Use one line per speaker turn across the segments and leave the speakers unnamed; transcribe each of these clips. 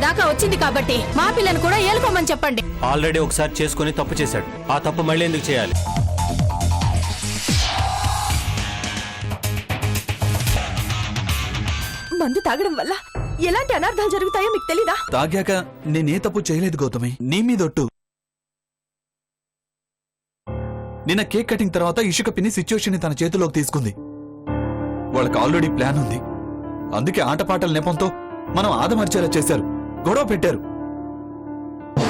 దాకా వచ్చింది కాబట్టి మా పిల్లని కూడా ఏలుకోమని చెప్పండి.
ఆల్రెడీ ఒకసారి చేసుకుని తప్పు చేశాడు, ఆ తప్పు మళ్ళీ ఎందుకు చేయాలి?
మందు తాగడం వల్ల ఎలాంటి అనర్థాలు జరుగుతాయో మీకు తెలీదా?
తాగాక నేనే తప్పు చేయలేదు గౌతమి, నీ మీదొట్టు. నిన్న కేక్ కటింగ్ తర్వాత ఇషుక పిన్ని సిచ్యువేషన్ ని తన చేతిలోకి తీసుకుంది. వాళ్ళకి ఆల్రెడీ ప్లాన్ ఉంది. అందుకే ఆటపాటల నెపంతో మనం ఆదమర్చేలా చేశారు, గొడవ పెట్టారు.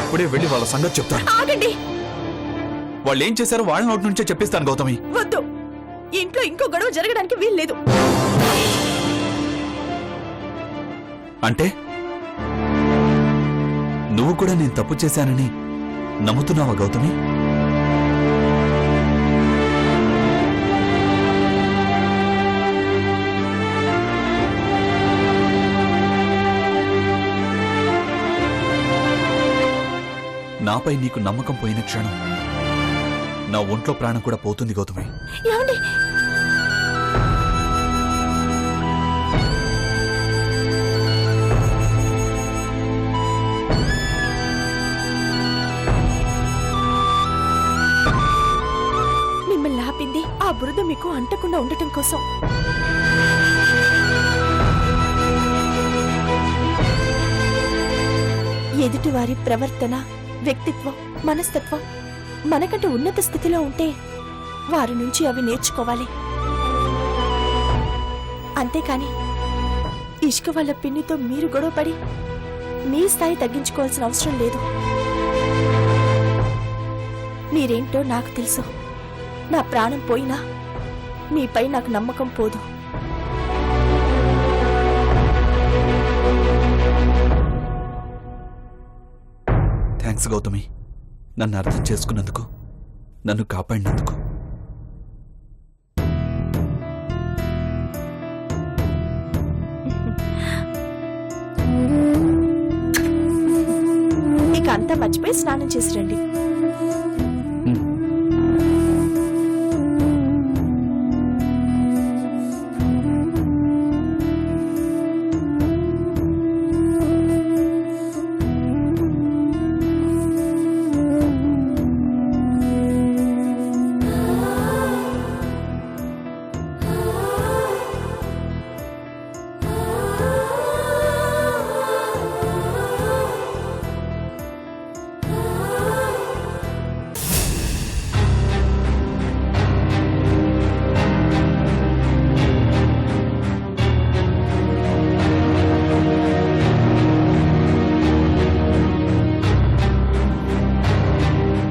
ఇప్పుడే వెళ్ళి వాళ్ళ సంగతి చెప్తాను.
ఆగండి,
వాళ్ళు ఏం చేశారో వాళ్ళ నోటి నుంచే చెప్పిస్తాను గౌతమి.
వద్దు, ఇంట్లో ఇంకో గొడవ జరగడానికి వీల్లేదు.
అంటే నువ్వు కూడా నేను తప్పు చేశానని నమ్ముతున్నావా గౌతమి? నాపై నీకు నమ్మకం పోయిన క్షణం నా ఒంట్లో ప్రాణం కూడా పోతుంది గౌతమి.
ఏమండి, మిమ్మల్ని ఆపింది ఆ బురద మీకు అంటకుండా ఉండటం కోసం. ఎదుటివారి ప్రవర్తన, వ్యక్తిత్వం, మనస్తత్వం మనకంటే ఉన్నత స్థితిలో ఉంటే వారి నుంచి అవి నేర్చుకోవాలి. అంతేకాని ఇష్క వాళ్ళ పిన్నితో మీరు గొడవపడి మీ స్థాయి తగ్గించుకోవాల్సిన అవసరం లేదు. మీరేంటో నాకు తెలుసు. నా ప్రాణం పోయినా మీపై నాకు నమ్మకం పోదు.
థ్యాంక్స్ గౌతమి, నన్ను అర్థం చేసుకున్నందుకు, నన్ను కాపాడినందుకు.
ఇక అంతా మర్చిపోయి స్నానం చేసి రండి.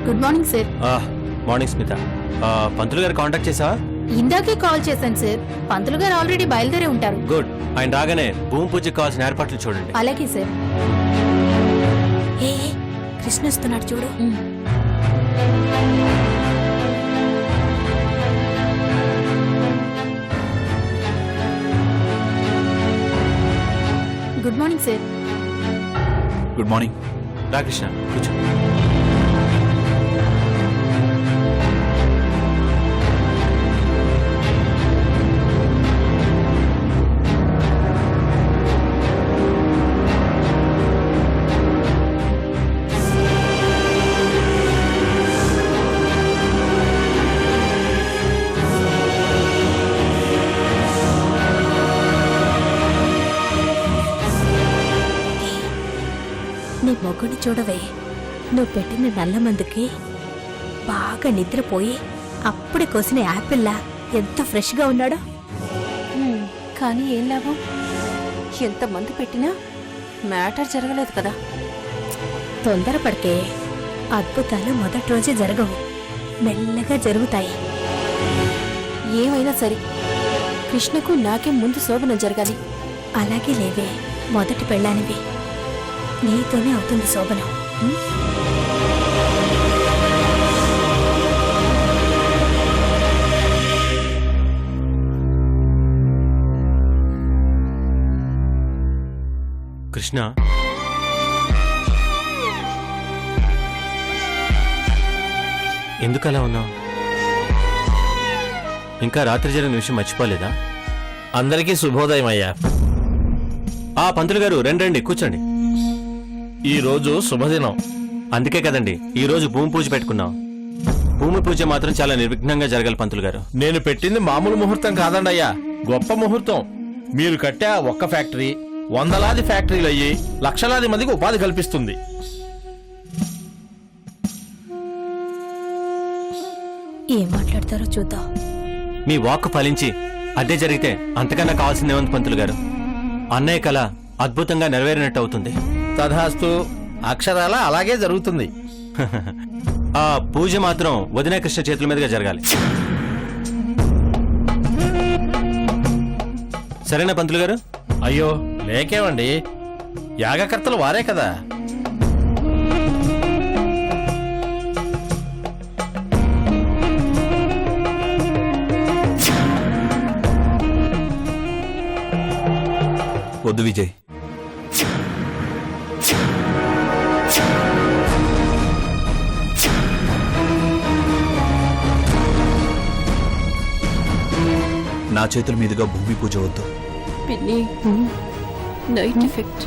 Good morning sir.
Morning Smitha. పంతులు గారు కాంటాక్ట్ చేసావా?
ఇందాకే కాల్ చేశాను సార్. పంతులు గారు ఆల్రెడీ బయలుదేరి ఉంటారు.
గుడ్. ఆయన రాగానే భూమి పూజకి కావాల్సిన ఏర్పాట్లు చూడండి.
అలాగే సార్.
ఏ కృష్ణ వస్తున్నాడు చూడు.
Good morning sir.
Good morning.
రా కృష్ణ, కూర్చో.
నీ మొగ్గుని చూడవే. నువ్వు పెట్టిన నల్ల మందుకి బాగా నిద్రపోయి అప్పుడే కోసిన యాపిల్లా ఎంత ఫ్రెష్గా ఉన్నాడో.
కానీ ఏం లాభం? ఎంత మందు పెట్టినా మ్యాటర్ జరగలేదు కదా.
తొందరపడితే అద్భుతాలు మొదటి రోజే జరగవు, మెల్లగా జరుగుతాయి.
ఏమైనా సరే కృష్ణకు నాకే ముందు శోభనం జరగాలి.
అలాగే లేవే, మొదటి పెళ్ళానివి, నీతోనే అవుతుంది శోభనం.
కృష్ణ, ఎందుకు అలా ఉన్నావు? ఇంకా రాత్రి జరిగిన విషయం మర్చిపోలేదా?
అందరికీ శుభోదయం అయ్యా.
పంతులు గారు రండి, కూర్చోండి.
ఈ రోజు శుభదినం.
అందుకే కదండి ఈ రోజు భూమి పూజ పెట్టుకున్నాం. భూమి పూజ మాత్రం చాలా నిర్విఘ్నంగా జరగాలి పంతులు గారు.
నేను పెట్టింది మామూలు ముహూర్తం కాదండి అయ్యా, గొప్ప ముహూర్తం. మీరు కట్టే ఆ ఒక్క ఫ్యాక్టరీ వందలాది ఫ్యాక్టరీలు అయ్యి లక్షలాది మందికి ఉపాధి కల్పిస్తుంది.
ఏం మాట్లాడతారో చూద్దాం.
మీ వాక్కు ఫలించి అదే జరిగితే అంతకన్నా కావాల్సిందేముంది పంతులు గారు. అన్నయ్య కళ అద్భుతంగా నెరవేరినట్టు అవుతుంది.
తథాస్తు, అక్షరాల అలాగే జరుగుతుంది.
ఆ పూజ మాత్రం వదిన కృష్ణ చేతుల మీదుగా జరగాలి. సరేనా పంతులు గారు?
అయ్యో లేకేమండి, యాగకర్తలు వారే కదా.
వద్దు విజయ్, నా చేతుల మీదుగా భూమి పూజ వద్దు.
పిన్ని, నైట్ ఎఫెక్ట్.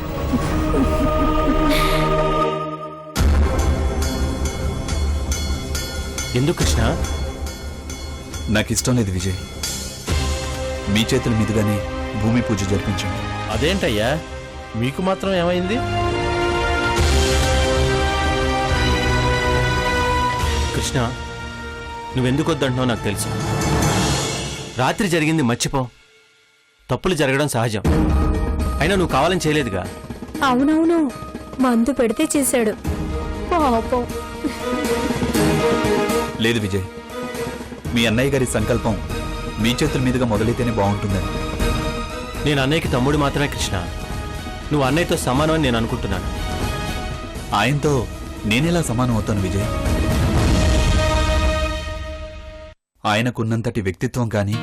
ఎందుకు కృష్ణ?
నాకు ఇష్టం లేదు విజయ్. మీ చేతుల మీదుగానే భూమి పూజ జరిపించండి.
అదేంటయ్యా, మీకు మాత్రం ఏమైంది?
కృష్ణ, నువ్వెందుకు వద్దంటున్నావు నాకు తెలుసు. రాత్రి జరిగింది మర్చిపో. తప్పులు జరగడం సహజం. అయినా నువ్వు కావాలని చేయలేదుగా.
అవునవును, మందు పెడితే చేశాడు పాపం.
లేదు విజయ్, మీ అన్నయ్య గారి సంకల్పం మీ చేతుల మీదుగా మొదలైతేనే బాగుంటుందని.
నేను అన్నయ్యకి తమ్ముడు మాత్రమే కృష్ణ. నువ్వు అన్నయ్యతో సమానం అని నేను అనుకుంటున్నాను.
ఆయనతో నేనెలా సమానం అవుతాను విజయ్? ఆయనకున్నంతటి వ్యక్తిత్వం కానీ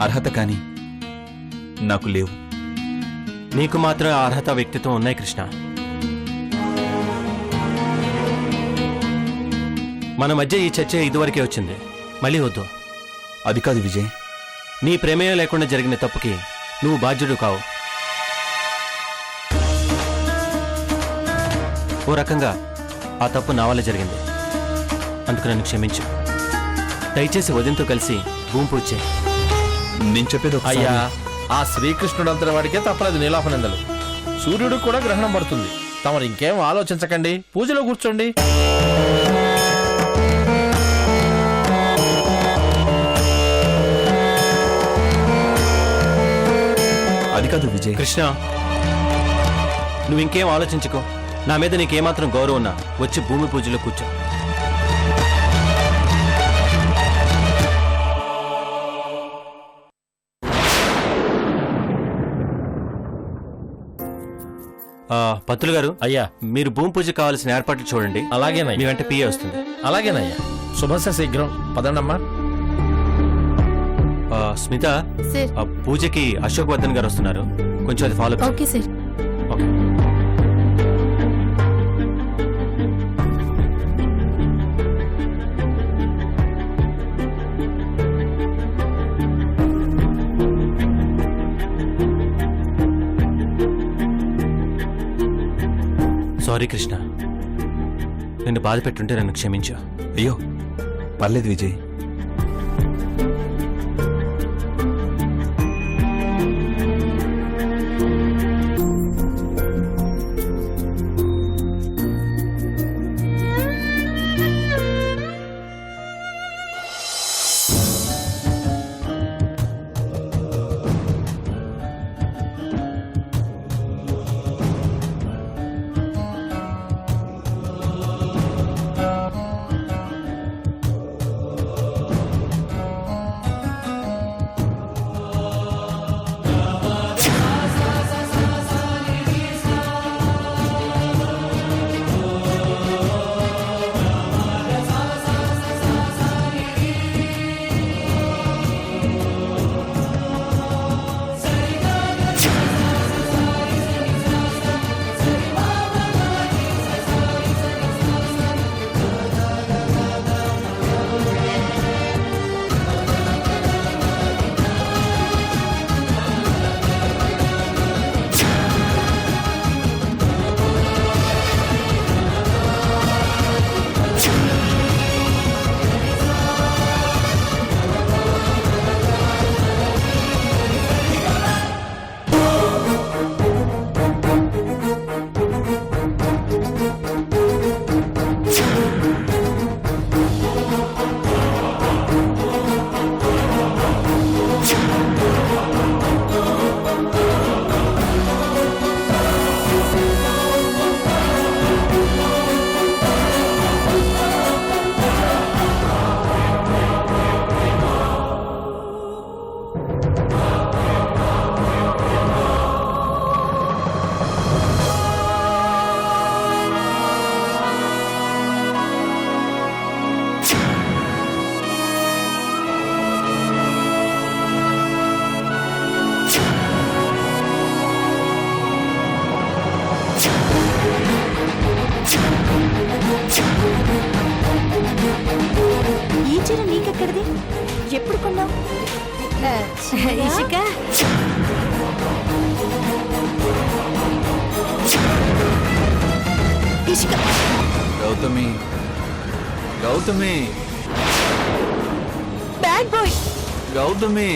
అర్హత కానీ నాకు లేవు.
నీకు మాత్రం ఆ అర్హత వ్యక్తిత్వం ఉన్నాయి కృష్ణ. మన మధ్య ఈ చర్చ ఇదివరకే వచ్చింది, మళ్ళీ వద్దు.
అది కాదు విజయ్,
నీ ప్రమేయం లేకుండా జరిగిన తప్పుకి నువ్వు బాధ్యుడు కావు. ఓ రకంగా ఆ తప్పు నా వల్ల జరిగింది. అందుకు నన్ను క్షమించు. దయచేసి వదినతో కలిసి భూమి పూజ చేయి.
నేను చెప్పేది
అయ్యా,
ఒకసారి.
ఆ శ్రీకృష్ణుడంతటి వాడికే తప్పలేదు నీలాపనిందలు. సూర్యుడికి కూడా గ్రహణం పడుతుంది. తమరు ఇంకేం ఆలోచించకండి, పూజలో కూర్చోండి.
అది కాదు విజయ్.
కృష్ణ, నువ్వు ఇంకేం ఆలోచించుకో. నా మీద నీకేమాత్రం గౌరవం ఉన్నా వచ్చి భూమి పూజలో కూర్చో. పంతులు గారు,
అయ్యా,
మీరు భూమి పూజ కావాల్సిన ఏర్పాట్లు చూడండి.
అలాగేనయ్యా.
మీ వెంట పిఏ వస్తుంది.
అలాగేనయ్యా. శుభస్య శీఘ్రం. పదండమ్మా.
స్మిత,
సార్.
పూజకి అశోక్ వర్ధన్ గారు వస్తున్నారు. కొంచెం అది follow.
Okay sir.
Okay. Sorry Krishna, నిన్ను బాధ పెట్టుంటే నన్ను క్షమించు.
అయ్యో పర్లేదు విజయ్.
ఎప్పుడు కొన్నావు?
Ishika
Ishika
Gautami Gautami
bad boy.
Gautami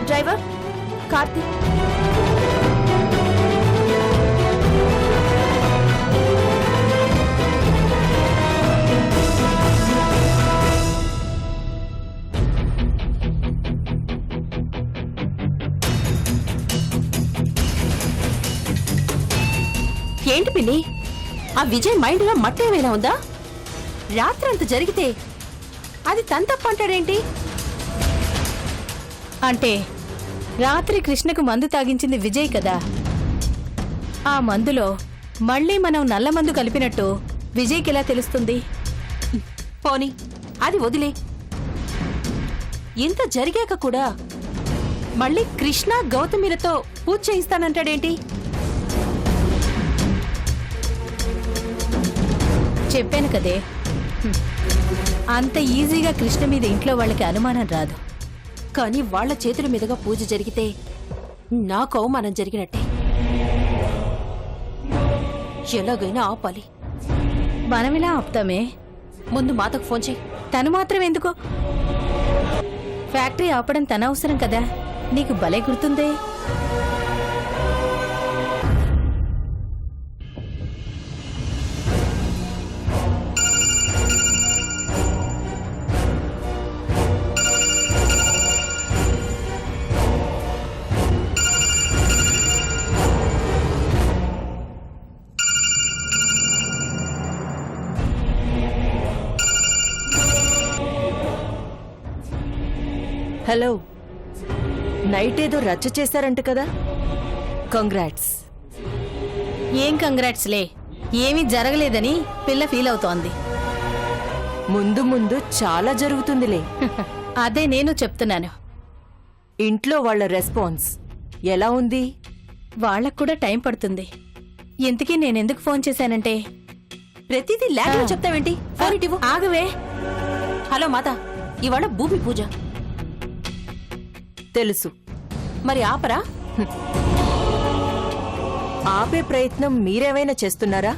driver Karthik. ఏంటి పిన్ని, ఆ విజయ్ మైండ్లో మట్టి ఏమైనా ఉందా? రాత్రంత జరిగితే అది తన తప్పు అంటాడేంటి?
అంటే రాత్రి కృష్ణకు మందు తాగించింది విజయ్ కదా. ఆ మందులో మళ్ళీ మనం నల్ల మందు కలిపినట్టు విజయ్కి ఎలా తెలుస్తుంది?
పోనీ అది వదిలే. ఇంత జరిగాక కూడా మళ్ళీ కృష్ణ గౌతమిలతో పూజ చేయిస్తానంటాడేంటి?
చెప్పాను కదే, అంత ఈజీగా కృష్ణ మీద ఇంట్లో వాళ్ళకి అనుమానం రాదు.
కానీ వాళ్ళ చేతుల మీదుగా పూజ జరిగితే నాకు అవమానం జరిగినట్టే. ఎలాగైనా ఆపాలి.
మనమిలా ఆపుతామే.
ముందు మాతకు ఫోన్ చేయి.
తను మాత్రం ఎందుకు? ఫ్యాక్టరీ ఆపడం తన అవసరం కదా. నీకు భలే గుర్తుందే.
హలో, నైట్ ఏదో రచ్చ చేశారంట కదా? కంగ్రాట్స్.
ఏం కంగ్రాట్స్లే, ఏమీ జరగలేదని పిల్ల ఫీల్ అవుతోంది.
ముందు ముందు చాలా జరుగుతుందిలే.
అదే నేను చెప్తున్నాను.
ఇంట్లో వాళ్ళ రెస్పాన్స్ ఎలా ఉంది?
వాళ్ళకు కూడా టైం పడుతుంది. ఇంతకీ నేనెందుకు ఫోన్ చేశానంటే,
ప్రతిదీ ల్యాబ్లో చెప్తావేంటి? ఫోన్ ఇవ్వు.
ఆగవే.
హలో మాత, ఇవాళ భూమి పూజ.
తెలుసు.
మరి ఆపరా?
ఆపే ప్రయత్నం మీరేమైనా చేస్తున్నారా?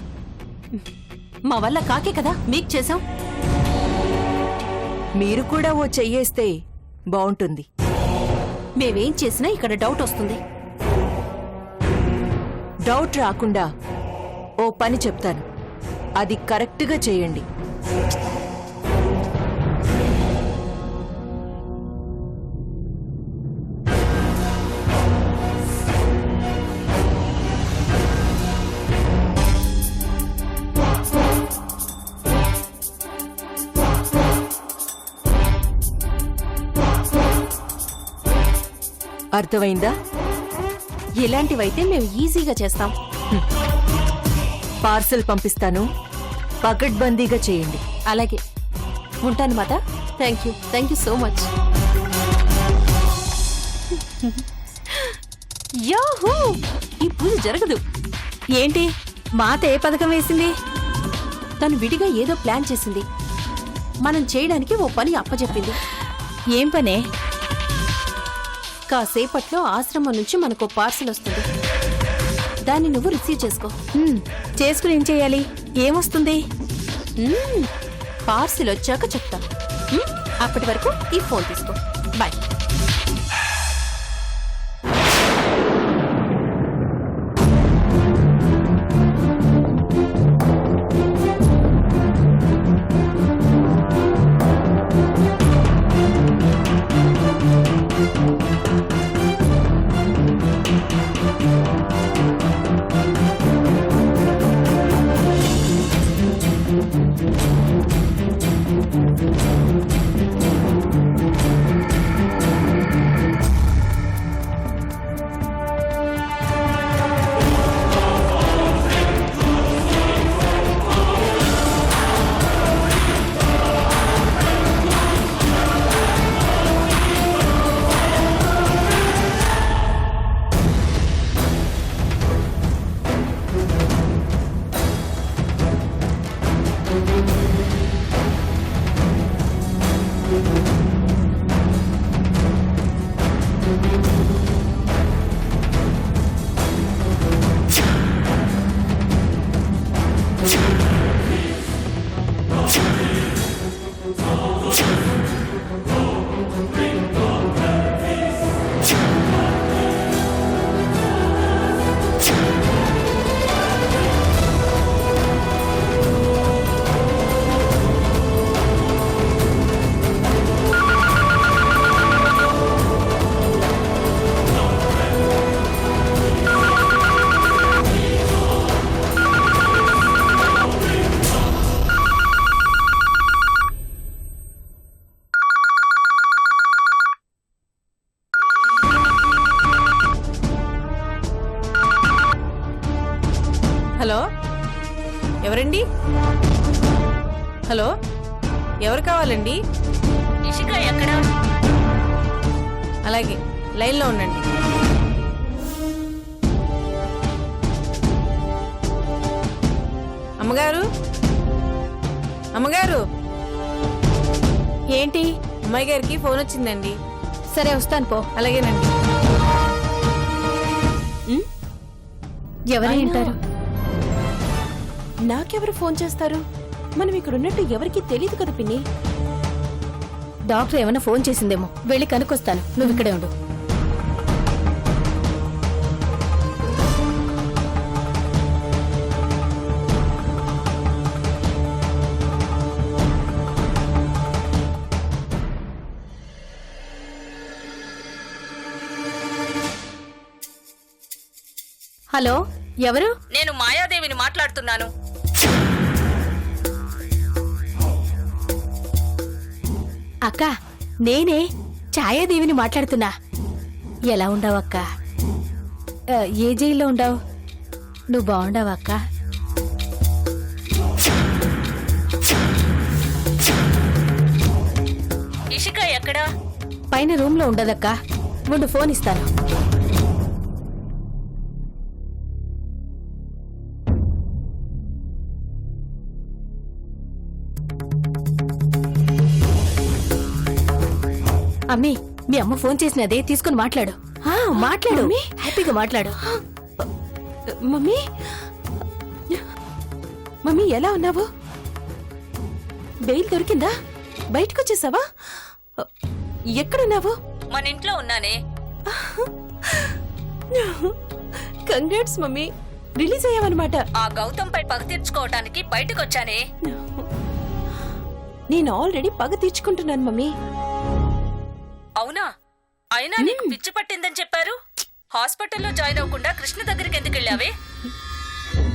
మా వల్ల కాకే కదా మీకు చేసాం.
మీరు కూడా ఓ చెయ్యేస్తే బావుంటుంది.
మేమేం చేసినా ఇక్కడ డౌట్ వస్తుంది.
డౌట్ రాకుండా ఓ పని చెప్తాను, అది కరెక్ట్గా చేయండి. అర్థమైందా?
ఇలాంటివైతే మేము ఈజీగా చేస్తాం.
పార్సల్ పంపిస్తాను, పకడ్బందీగా చేయండి.
అలాగే. ఉంటాను మాత. Thank you so much. Yahoo! ఈ పూజ జరగదు.
ఏంటి మాత ఏ పథకం వేసింది?
తను విడిగా ఏదో ప్లాన్ చేసింది. మనం చేయడానికి ఓ పని అప్పచెప్పింది.
ఏం పనే?
కాసేపట్లో ఆశ్రమం నుంచి మనకు పార్సల్ వస్తుంది. దాన్ని నువ్వు రిసీవ్ చేసుకో.
చేసుకుని ఏం చేయాలి? ఏమొస్తుంది?
పార్సల్ వచ్చాక చెప్తా. అప్పటి వరకు ఈ ఫోన్ తీసుకో. బాయ్. హలో ఎవరండి? హలో ఎవరు కావాలండి?
ఇషిక ఎక్కడా?
అలాగే లైన్లో ఉండండి. అమ్మగారు, అమ్మగారు,
ఏంటి?
అమ్మాయి గారికి ఫోన్ వచ్చిందండి.
సరే వస్తాను పో.
అలాగేనండి.
ఎవరై ఉంటారు?
నాకెవరు ఫోన్ చేస్తారు? మనం ఇక్కడ ఉన్నట్టు ఎవరికీ తెలియదు కదా పిన్ని.
డాక్టర్ ఏమైనా ఫోన్ చేసిందేమో. వెళ్ళి కనుక్కొస్తాను. నువ్వు ఇక్కడే ఉండు. హలో, ఎవరు?
నేను మాయాదేవిని మాట్లాడుతున్నాను.
అక్క, నేనే ఛాయాదేవిని మాట్లాడుతున్నా. ఎలా ఉండవు అక్క? ఏ జైల్లో ఉండవు? నువ్వు బాగుండవు అక్క?
ఇషిక ఎక్కడా?
పైన రూమ్ లో ఉండదక్క. ముందు ఫోన్ ఇస్తాను. అమ్మీ, మీ అమ్మ ఫోన్ చేసినదే, తీసుకుని మాట్లాడు. మాట్లాడు, హ్యాపీగా మాట్లాడు.
మమ్మీ, మమ్మీ ఎలా ఉన్నావు? బెయిల్ దొరికిందా? బయటకు వచ్చేసావా? ఎక్కడున్నావు?
మన ఇంట్లో ఉన్నానే.
కంగ్రాట్స్ మమ్మీ, రిలీజ్ అయ్యావన్నమాట.
ఆ గౌతమ్ పై పగ తీర్చుకోవటానికి బయటకొచ్చానే.
నేను ఆల్రెడీ పగ తీర్చుకుంటున్నాను మమ్మీ.
అవునా? అయినా నీకు పిచ్చి పట్టిందని చెప్పారు. హాస్పిటల్లో జాయిన్ అవ్వకుండా కృష్ణ దగ్గరికి ఎందుకు వెళ్ళావే?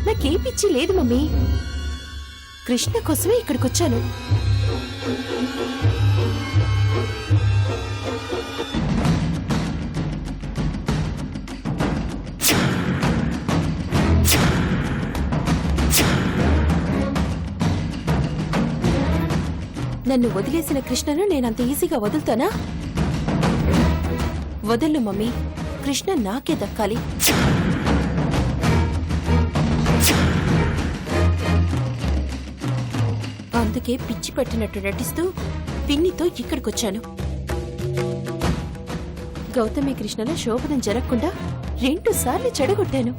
నాకే పిచ్చి లేదు మమ్మీ. కృష్ణ కోసమే ఇక్కడికి వచ్చాను. నన్ను వదిలేసిన కృష్ణను నేనంత ఈజీగా వదులుతానా? వదలను మమ్మీ. కృష్ణ నాకే దక్కాలి. అందుకే పిచ్చి పట్టినట్టు నటిస్తూ పిన్నితో ఇక్కడికొచ్చాను. గౌతమి కృష్ణల శోభనం జరగకుండా 2 సార్లు చెడగొట్టాను.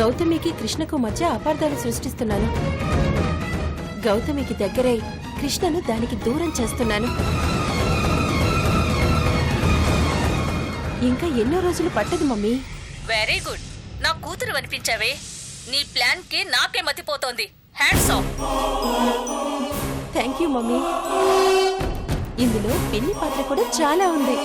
గౌతమికి కృష్ణకు మధ్య అపార్థాలు సృష్టిస్తున్నాను. గౌతమికి దగ్గరై కృష్ణను దానికి దూరం చేస్తున్నాను. ఇంకా ఎన్నో రోజులు పట్టదు మమ్మీ.
Very good. నా కూతురు అనిపించావే. నీ ప్లాన్ కి నాకే మతిపోతోంది. Hands off.
Thank you mummy. ఇందులో పిన్ని పాత్ర కూడా చాలా ఉంది.